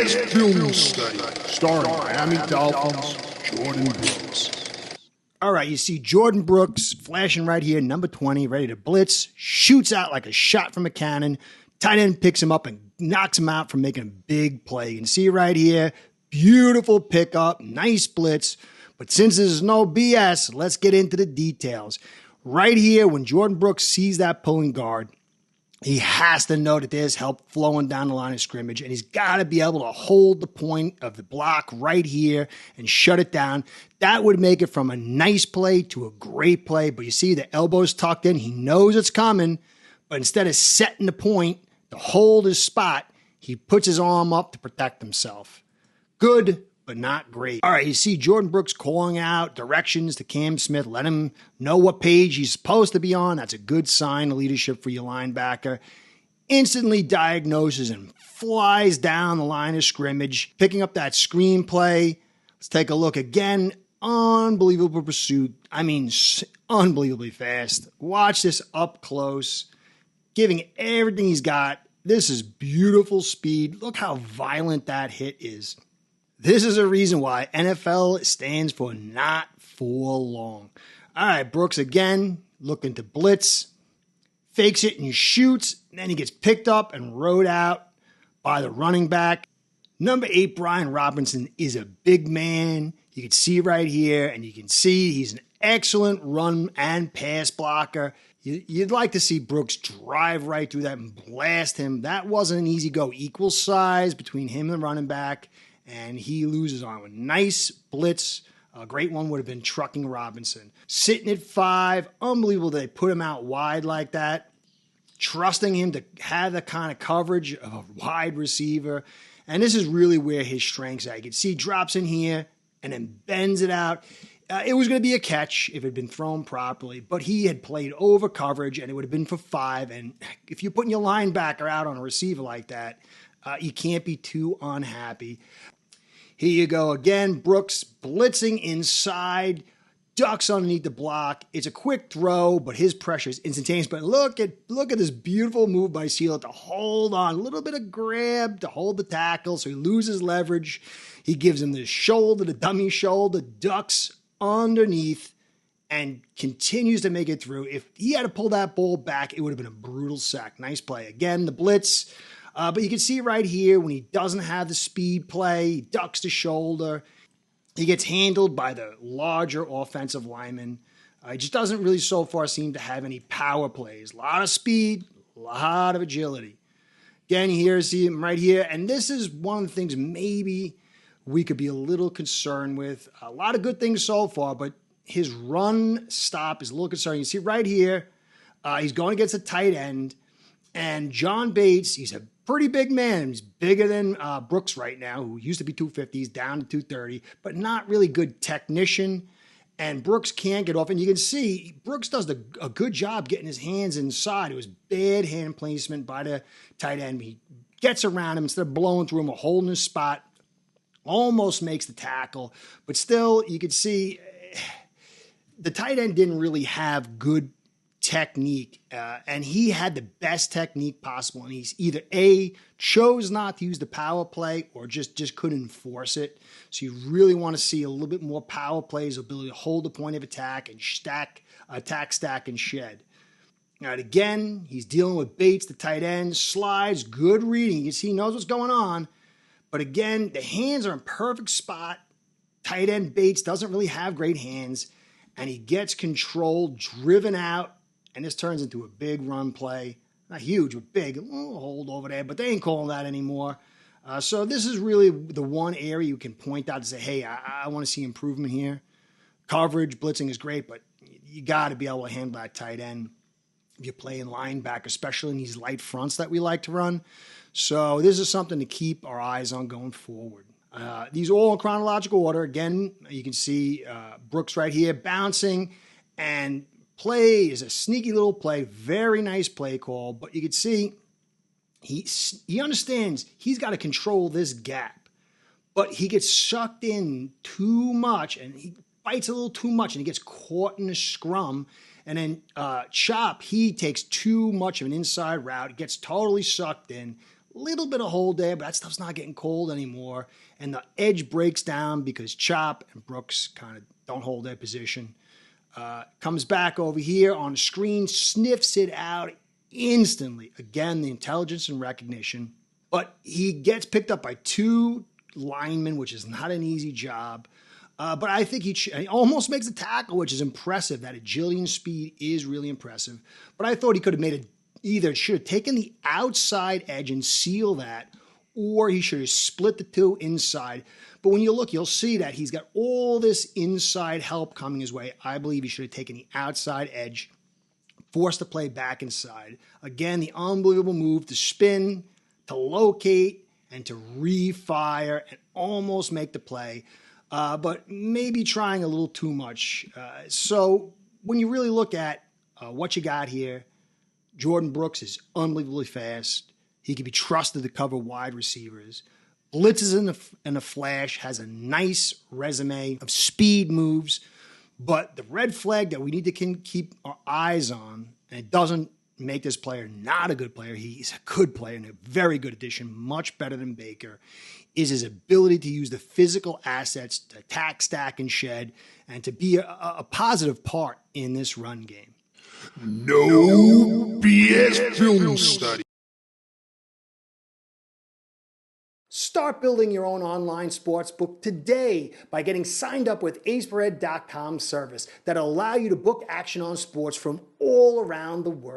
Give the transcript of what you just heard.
Here's Film Study, starring Miami Dolphins, Jordyn Brooks. All right, you see Jordyn Brooks flashing right here, number 20, ready to blitz, shoots out like a shot from a cannon. Tight end picks him up and knocks him out from making a big play. You can see right here, beautiful pickup, nice blitz. But since there's no BS, let's get into the details. Right here, when Jordyn Brooks sees that pulling guard, he has to know that there's help flowing down the line of scrimmage, and he's got to be able to hold the point of the block right here and shut it down. That would make it from a nice play to a great play. But you see the elbow's tucked in. He knows it's coming, but instead of setting the point to hold his spot, he puts his arm up to protect himself. Good, but not great. All right, you see Jordyn Brooks calling out directions to Cam Smith. Let him know what page he's supposed to be on. That's a good sign of leadership for your linebacker. Instantly diagnoses and flies down the line of scrimmage, picking up that screenplay. Let's take a look again. Unbelievable pursuit. I mean, unbelievably fast. Watch this up close, giving everything he's got. This is beautiful speed. Look how violent that hit is. This is a reason why NFL stands for not for long. All right, Brooks again, looking to blitz, fakes it and shoots, and then he gets picked up and rode out by the running back. Number 8, Brian Robinson, is a big man. You can see right here, and you can see he's an excellent run and pass blocker. You'd like to see Brooks drive right through that and blast him. That wasn't an easy go. Equal size between him and the running back. And he loses on a nice blitz. A great one would have been trucking Robinson. Sitting at 5, unbelievable they put him out wide like that. Trusting him to have the kind of coverage of a wide receiver. And this is really where his strengths are. You can see he drops in here and then bends it out. It was going to be a catch if it had been thrown properly, but he had played over coverage and it would have been for 5. And if you're putting your linebacker out on a receiver like that, you can't be too unhappy. Here you go again. Brooks blitzing inside, ducks underneath the block. It's a quick throw, but his pressure is instantaneous. But look at this beautiful move by Sealer to hold on. A little bit of grab to hold the tackle so he loses leverage. He gives him the shoulder, the dummy shoulder, ducks underneath, and continues to make it through. If he had to pull that ball back, it would have been a brutal sack. Nice play. Again, the blitz. But you can see right here when he doesn't have the speed play, he ducks the shoulder. He gets handled by the larger offensive lineman. He just doesn't really so far seem to have any power plays. A lot of speed, a lot of agility. Again, here, see him right here. And this is one of the things maybe we could be a little concerned with. A lot of good things so far, but his run stop is a little concerning. You see right here, he's going against a tight end. And John Bates, he's a pretty big man. He's bigger than Brooks right now, who used to be 250. He's down to 230, but not really good technician. And Brooks can't get off. And you can see Brooks does a good job getting his hands inside. It was bad hand placement by the tight end. He gets around him instead of blowing through him or holding his spot. Almost makes the tackle. But still, you could see the tight end didn't really have good technique, and he had the best technique possible, and he's either A, chose not to use the power play or just couldn't enforce it. So you really want to see a little bit more power plays, ability to hold the point of attack and stack, and shed. All right, again, he's dealing with Bates, the tight end, slides, good reading. You can see he knows what's going on, but again, the hands are in perfect spot. Tight end Bates doesn't really have great hands, and he gets controlled, driven out, and this turns into a big run play. Not huge, but big. A little hold over there, but they ain't calling that anymore. So this is really the one area you can point out to say, hey, I want to see improvement here. Coverage, blitzing is great, but you got to be able to handle that tight end if you're playing linebacker, especially in these light fronts that we like to run. So this is something to keep our eyes on going forward. These are all in chronological order. Again, you can see Brooks right here bouncing, and play is a sneaky little play, very nice play call, but you can see he understands he's got to control this gap, but he gets sucked in too much, and he bites a little too much, and he gets caught in a scrum, and then Chop, he takes too much of an inside route, gets totally sucked in, Little bit of hold there, but that stuff's not getting cold anymore. And the edge breaks down because Chop and Brooks kind of don't hold their position. Comes back over here on the screen, sniffs it out instantly. Again, the intelligence and recognition. But he gets picked up by 2 linemen, which is not an easy job. But I think he almost makes a tackle, which is impressive. That agility and speed is really impressive. But I thought he could have made should have taken the outside edge and sealed that, or he should have split the 2 inside. But when you look, you'll see that he's got all this inside help coming his way. I believe he should have taken the outside edge, forced the play back inside. Again, the unbelievable move to spin, to locate, and to refire and almost make the play. But maybe trying a little too much. So when you really look at what you got here, Jordyn Brooks is unbelievably fast. He can be trusted to cover wide receivers. Blitzes in a flash, has a nice resume of speed moves. But the red flag that we need to keep our eyes on, and it doesn't make this player not a good player, he's a good player and a very good addition, much better than Baker, is his ability to use the physical assets to attack, stack, and shed, and to be a positive part in this run game. No BS Film Study. Start building your own online sportsbook today by getting signed up with aceperhead.com service that'll allow you to book action on sports from all around the world.